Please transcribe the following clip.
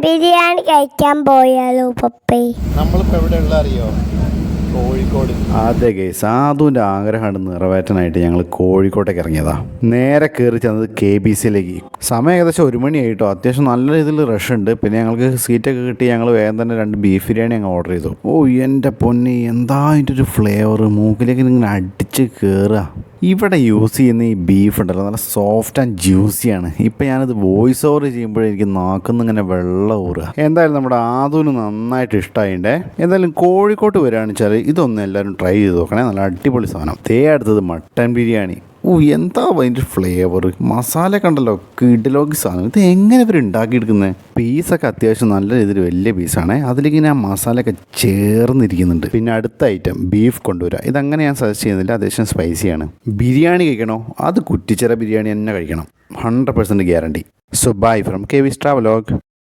ബിരിയാണി കഴിക്കാൻ പോയാലോ പപ്പേ? നമ്മളിപ്പോൾ എവിടെയുള്ള അറിയോ? കോഴിക്കോട്. അതെ ഗൈസ്, സാധുവിൻ്റെ ആഗ്രഹമാണ് നിറവേറ്റാനായിട്ട് ഞങ്ങൾ കോഴിക്കോട്ടേക്ക് ഇറങ്ങിയതാ. നേരെ കയറി ചെന്നത് KBCയിലേക്ക്. സമയം ഏകദേശം 1 മണിയായിട്ടോ. അത്യാവശ്യം നല്ല രീതിയിൽ റഷ് ഉണ്ട്. പിന്നെ ഞങ്ങൾക്ക് സീറ്റൊക്കെ കിട്ടി. ഞങ്ങൾ വേഗം തന്നെ 2 ബീഫ് ബിരിയാണി ഞങ്ങൾ ഓർഡർ ചെയ്തു. ഓ എൻ്റെ പൊന്നി, എന്താ അതിൻ്റെ ഒരു ഫ്ലേവർ, മൂക്കിലേക്ക് ഇങ്ങനെ അടിച്ച് കയറുക. ഇവിടെ യൂസ് ചെയ്യുന്ന ഈ ബീഫ് ഉണ്ടല്ലോ, നല്ല സോഫ്റ്റ് ആൻഡ് ജ്യൂസിയാണ്. ഇപ്പം ഞാനത് വോയിസ് ഓവർ ചെയ്യുമ്പോഴെനിക്ക് നാക്കുന്നിങ്ങനെ വെള്ളം ഊറുക. എന്തായാലും നമ്മുടെ ആദൂന് നന്നായിട്ട് ഇഷ്ടമായിട്ടേ. എന്തായാലും കോഴിക്കോട്ട് വരികയാണെന്ന് വെച്ചാൽ ഇതൊന്നും എല്ലാവരും ട്രൈ ചെയ്ത് നോക്കണേ. നല്ല അടിപൊളി സാധനം. അടുത്തത് മട്ടൻ ബിരിയാണി. ഓ എന്താ അതിൻ്റെ ഫ്ലേവർ, മസാല കണ്ടല്ലോ, കിടിലോക്കി സാധനം. ഇത് എങ്ങനെ ഇവർ ഉണ്ടാക്കിയെടുക്കുന്നത്? പീസൊക്കെ അത്യാവശ്യം നല്ല രീതിയിൽ വലിയ പീസാണ്. അതിലിങ്ങനെ ആ മസാലയൊക്കെ ചേർന്നിരിക്കുന്നുണ്ട്. പിന്നെ അടുത്ത ഐറ്റം ബീഫ് കൊണ്ടുവരിക. ഇതങ്ങനെ ഞാൻ സജസ്റ്റ് ചെയ്യുന്നില്ല, അത്യാവശ്യം സ്പൈസിയാണ്. ബിരിയാണി കഴിക്കണോ? അത് കുറ്റിച്ചിറ ബിരിയാണി തന്നെ കഴിക്കണം, 100% guarantee. So bye from KV's Travelog.